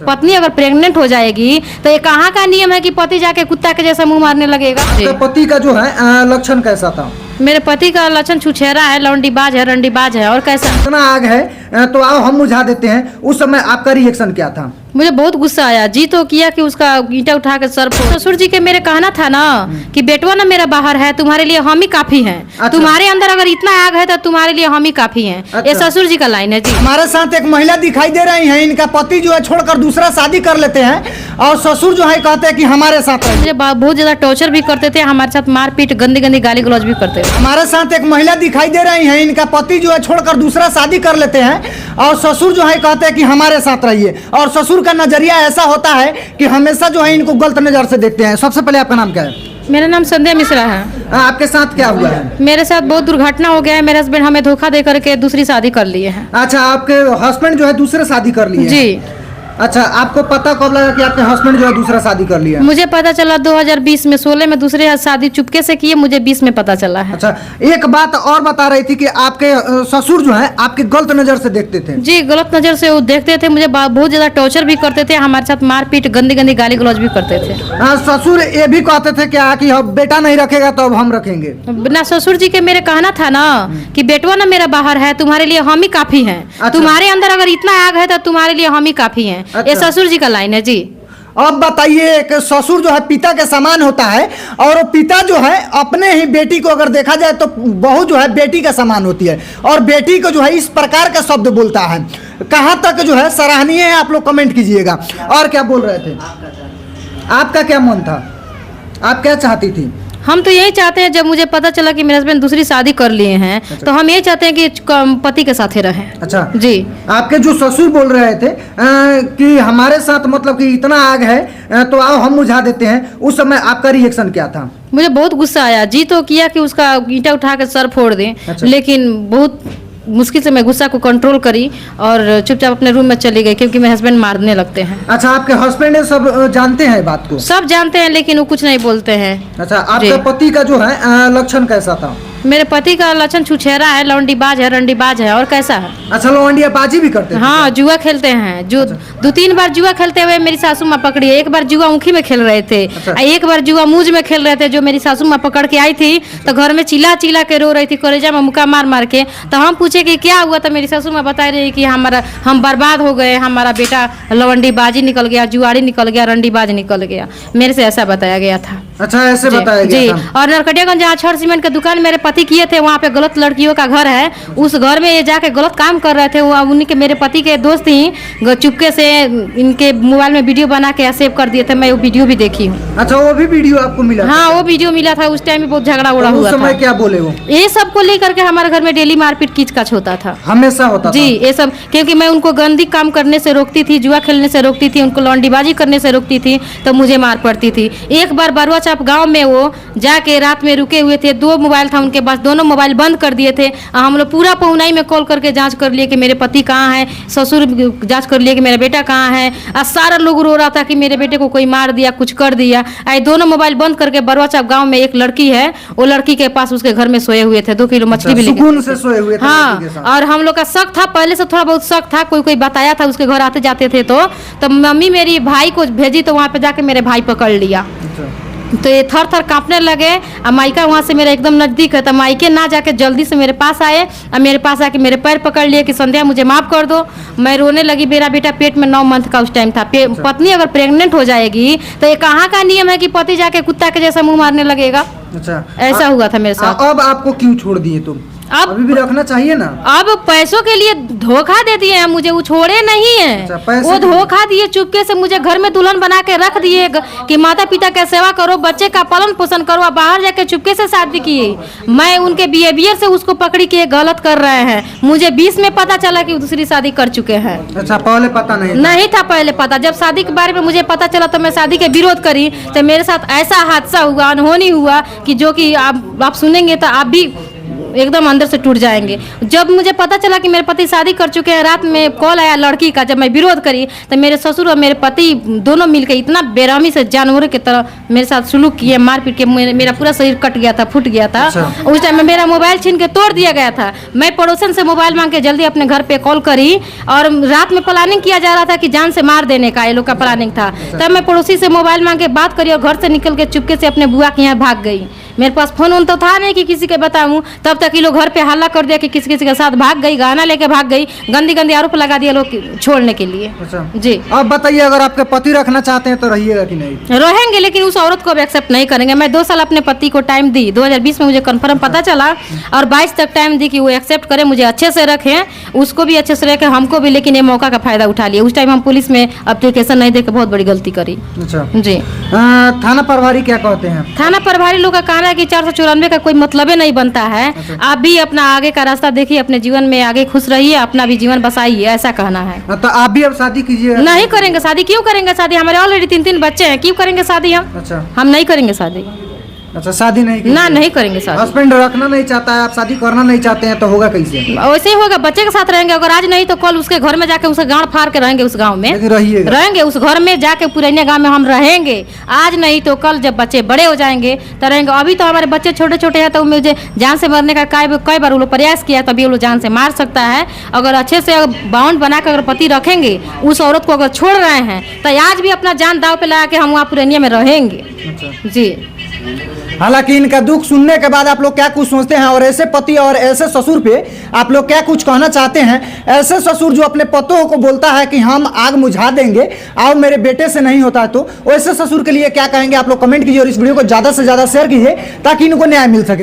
पत्नी अगर प्रेग्नेंट हो जाएगी तो ये कहाँ का नियम है कि पति जाके कुत्ता के जैसा मुंह मारने लगेगा। आपके पति का जो है लक्षण कैसा था? मेरे पति का लक्षण छुछेरा है, लौंडीबाज है, रंडीबाज है। और कैसा इतना आग है तो आओ हम बुझा देते हैं। उस समय आपका रिएक्शन क्या था? मुझे बहुत गुस्सा आया। जी तो किया कि उसका ईंटा उठा के सर फोड़। ससुर जी के मेरे कहना था ना कि बेटवा ना मेरा बाहर है, तुम्हारे लिए हम ही काफी हैं। अच्छा। तुम्हारे अंदर अगर इतना आग है तो तुम्हारे लिए हम ही काफी हैं। अच्छा। ये ससुर जी का लाइन है जी। हमारे साथ एक महिला दिखाई दे रही है, इनका पति जो है छोड़कर दूसरा शादी कर लेते हैं और ससुर जो है कहते हैं कि हमारे साथ रहिए। मुझे बहुत ज्यादा टॉर्चर भी करते थे, हमारे साथ मारपीट, गंदी गंदी गाली गलौज भी करते थे। हमारे साथ एक महिला दिखाई दे रही है, इनका पति जो है छोड़कर दूसरा शादी कर लेते हैं और ससुर जो है कहते हैं कि हमारे साथ रहिए। और ससुर का नजरिया ऐसा होता है कि हमेशा जो है इनको गलत नजर से देखते हैं। सबसे पहले आपका नाम क्या है? मेरा नाम संध्या मिश्रा है। आपके साथ क्या हुआ है? मेरे साथ बहुत दुर्घटना हो गया है। मेरे हस्बैंड हमें धोखा दे करके दूसरी शादी कर लिए हैं। अच्छा, आपके हस्बैंड जो है दूसरे शादी कर लिए हैं? जी। अच्छा, आपको पता कब लगा कि आपके हस्बैंड जो है दूसरा शादी कर लिया? मुझे पता चला 2020 में, 16 में दूसरे शादी चुपके से किए, मुझे 20 में पता चला है। अच्छा, एक बात और बता रही थी कि आपके ससुर जो है आपके गलत नजर से देखते थे। जी, गलत नजर से वो देखते थे। मुझे बहुत ज्यादा टॉर्चर भी करते थे, हमारे साथ मारपीट, गंदी गंदी गाली गलौज भी करते थे। ससुर ये भी कहते थे क्या कि अब बेटा नहीं रखेगा तो अब हम रखेंगे? ना, ससुर जी के मेरे कहना था ना कि बेटवा ना मेरा बाहर है, तुम्हारे लिए हम ही काफी हैं। अच्छा। तुम्हारे अंदर अगर इतना आग है तो तुम्हारे लिए हम ही काफी हैं। अच्छा। ये ससुर जी का लाइन है जी। अब बताइए कि ससुर जो है पिता के समान होता है और पिता जो है अपने ही बेटी को अगर देखा जाए तो बहू जो है बेटी के समान होती है और बेटी को जो है इस प्रकार का शब्द बोलता है, कहाँ तक जो है सराहनीय है, आप लोग कमेंट कीजिएगा। और क्या बोल रहे थे? आपका क्या मन था? आप क्या चाहती थी? हम तो यही चाहते हैं, जब मुझे पता चला कि मेरे हस्बैंड दूसरी शादी कर लिए हैं, अच्छा। तो हम यही चाहते हैं कि पति के साथ ही रहें। अच्छा जी। आपके जो ससुर बोल रहे थे कि हमारे साथ मतलब कि इतना आग है तो आओ हम बुझा देते हैं, उस समय आपका रिएक्शन क्या था? मुझे बहुत गुस्सा आया। जी तो किया कि उसका ईंटा उठा के सर फोड़ दें। अच्छा। लेकिन बहुत मुश्किल से मैं गुस्सा को कंट्रोल करी और चुपचाप अपने रूम में चली गई, क्योंकि मेरे हस्बैंड मारने लगते हैं। अच्छा, आपके हस्बैंड सब जानते हैं बात को? सब जानते हैं, लेकिन वो कुछ नहीं बोलते हैं। अच्छा, आपके जी। पति का जो है लक्षण कैसा था? मेरे पति का लक्षण छुछेरा है, लौंडीबाज है, रंडीबाज है। और कैसा है? अच्छा, लौंडिया बाजी भी करते थे? हाँ, जुआ खेलते हैं। जो 2-3 बार जुआ खेलते हुए मेरी सासू माँ पकड़ी है। एक बार जुआ ऊखी में खेल रहे थे। अच्छा। एक बार जुआ मूज में खेल रहे थे, जो मेरी सासू माँ पकड़ के आई थी तो घर में चिल्ला चिल्ला के रो रही थी, कलेजा में मुक्का मार मार के। तो हम पूछे कि क्या हुआ, तो मेरी सासू माँ बता रही कि हम बर्बाद हो गए, हमारा बेटा लौंडीबाजी निकल गया, जुआरी निकल गया, रंडीबाज निकल गया। मेरे से ऐसा बताया गया था। अच्छा, ऐसे बताया जी। गया था? और नरकटियागंज जहाँ छड़ सीमेंट की दुकान मेरे पति किए थे, वहाँ पे गलत लड़कियों का घर है, उस घर में ये जाके गलत काम कर रहे थे। वो उन्हीं के, मेरे पति के दोस्त ही चुपके से इनके मोबाइल में वीडियो बना के सेव कर दिए थे। मैं वो वीडियो भी देखी हूँ। अच्छा, वो भी वीडियो आपको मिला? हाँ, वो वीडियो मिला था। उस टाइम में बहुत झगड़ा उड़ा तो हुआ उस समय था। क्या बोले वो? ये सब को लेकर के हमारे घर में डेली मारपीट कीचकाच होता था। हमेशा होता जी, ये सब क्योंकि मैं उनको गंदी काम करने से रोकती थी, जुआ खेलने से रोकती थी, उनको लौंडीबाजी करने से रोकती थी, तो मुझे मार पड़ती थी। एक बार बरुआ चाप गाँव में वो जाके रात में रुके हुए थे, 2 मोबाइल था उनके पास, दोनों मोबाइल बंद कर दिए थे। हम लोग पूरा पहुनाई में कॉल करके जांच कर लिए कि मेरे पति कहाँ है, ससुर जांच कर लिए कि मेरा बेटा कहाँ है। और सारा लोग रो रहा था कि मेरे बेटे को कोई मार दिया, कुछ कर दिया। आई दोनों मोबाइल बंद करके बरुआ चाप गाँव में एक लड़की है, वो लड़की के पास उसके घर में सोए हुए थे, 2 किलो मछली भी लेके। सुकून से सोए हुए थे लड़की के हाँ, साथ। और हम लोग का शक था, पहले से थोड़ा बहुत शक था, कोई बताया था उसके घर आते जाते थे। तो मम्मी मेरी भाई को भेजी, तो वहाँ पे जाके मेरे भाई पकड़ लिया। अच्छा। तो ये थर थर कांपने लगे। और मायका वहाँ से मेरा एकदम नज़दीक है, तो मायके ना जाके जल्दी से मेरे पास आए और मेरे पास आके मेरे पैर पकड़ लिए कि संध्या मुझे माफ़ कर दो। मैं रोने लगी। मेरा बेटा पेट में 9 मंथ का उस टाइम था। पत्नी अगर प्रेग्नेंट हो जाएगी तो ये कहाँ का नियम है कि पति जाके कुत्ता के जैसा मुंह मारने लगेगा। अच्छा, ऐसा हुआ था मेरे साथ। अब आपको क्यों छोड़ दिए तुम? अब अभी भी रखना चाहिए ना? अब पैसों के लिए धोखा दे दिए हैं मुझे, वो छोड़े नहीं अच्छा, है। पैसे वो के- धोखा दिए, चुपके से मुझे घर में दुल्हन बना के रख दिए कि माता पिता का सेवा करो, बच्चे का पालन पोषण करो। बाहर जाके चुपके से शादी किए। मैं उनके बिहेवियर से उसको पकड़ी के गलत कर रहे हैं। मुझे 20 में पता चला कि दूसरी शादी कर चुके हैं। अच्छा, पहले पता नहीं था पहले पता। जब शादी के बारे में मुझे पता चला तो मैं शादी के विरोध करी। तो मेरे साथ ऐसा हादसा हुआ, अनहोनी हुआ कि जो कि आप सुनेंगे तो आप भी एकदम अंदर से टूट जाएंगे। जब मुझे पता चला कि मेरे पति शादी कर चुके हैं, रात में कॉल आया लड़की का, जब मैं विरोध करी तो मेरे ससुर और मेरे पति दोनों मिलकर इतना बेरहमी से जानवरों की तरह मेरे साथ सुलूक किए, मार पीट के मेरा पूरा शरीर कट गया था, फूट गया था। उस टाइम में मेरा मोबाइल छीन के तोड़ दिया गया था। मैं पड़ोसन से मोबाइल मांग के जल्दी अपने घर पे कॉल करी और रात में प्लानिंग किया जा रहा था कि जान से मार देने का, ये लोग का प्लानिंग था। तब मैं पड़ोसी से मोबाइल मांग के बात करी और घर से निकल के चुपके से अपने बुआ के यहाँ भाग गई। मेरे पास फोन उन तो था नहीं कि किसी के बताऊं। तब तक ये लोग घर पे हल्ला कर दिया कि किसी किसी के साथ भाग गई, गाना लेके भाग गई, गंदी गंदी आरोप लगा दिया लोग छोड़ने के लिए। जी अब बताइए, अगर आपके पति रखना चाहते हैं तो रहिएगा कि नहीं? रहेंगे, लेकिन उस औरत को अब एक्सेप्ट नहीं करेंगे। मैं 2 साल अपने पति को टाइम दी, 2020 में मुझे कंफर्म पता चला और 22 तक टाइम दी कि वो एक्सेप्ट करे, मुझे अच्छे से रखें, उसको भी अच्छे से रखें, हमको भी। लेकिन ये मौका का फायदा उठा लिया। उस टाइम हम पुलिस में एप्लीकेशन नहीं देकर बहुत बड़ी गलती करी। अच्छा जी। थाना प्रभारी क्या कहते हैं? थाना प्रभारी लोग का कहना है कि 494 का कोई मतलब ही नहीं बनता है। आप भी अपना आगे का रास्ता देखिए, अपने जीवन में आगे खुश रहिए, अपना भी जीवन बसाइए, ऐसा कहना है। तो आप भी अब शादी कीजिए? नहीं करेंगे शादी। क्यों करेंगे शादी? हमारे ऑलरेडी 3 बच्चे हैं, क्यों करेंगे शादी हम? अच्छा, हम नहीं करेंगे शादी। अच्छा, शादी नहीं? ना, नहीं करेंगे शादी। हस्बैंड रखना नहीं चाहता है, आप शादी करना नहीं चाहते हैं, तो होगा कैसे? वैसे ही होगा, बच्चे के साथ रहेंगे। अगर आज नहीं तो कल उसके घर में जाके उसके गांड फाड़ के रहेंगे, उस गांव में रहेंगे, उस घर में जाके पुराने गांव में हम रहेंगे। आज नहीं तो कल जब बच्चे बड़े हो जाएंगे तो रहेंगे। अभी तो हमारे बच्चे छोटे छोटे हैं, तो मुझे जान से मरने का कई बार वो लोग प्रयास किया, तभी वो लोग जान से मार सकता है। अगर अच्छे से बाउंड बनाकर अगर पति रखेंगे, उस औरत को अगर छोड़ रहे हैं तो आज भी अपना जान दाव पे लगा के हम वहाँ पुरानिया में रहेंगे। जी। हालांकि इनका दुख सुनने के बाद आप लोग क्या कुछ सोचते हैं, और ऐसे पति और ऐसे ससुर पे आप लोग क्या कुछ कहना चाहते हैं? ऐसे ससुर जो अपने पतों को बोलता है कि हम आग मुझा देंगे, आओ मेरे बेटे से नहीं होता है, तो वैसे ससुर के लिए क्या कहेंगे आप लोग कमेंट कीजिए और इस वीडियो को ज़्यादा से ज़्यादा शेयर कीजिए ताकि इनको न्याय मिल सके।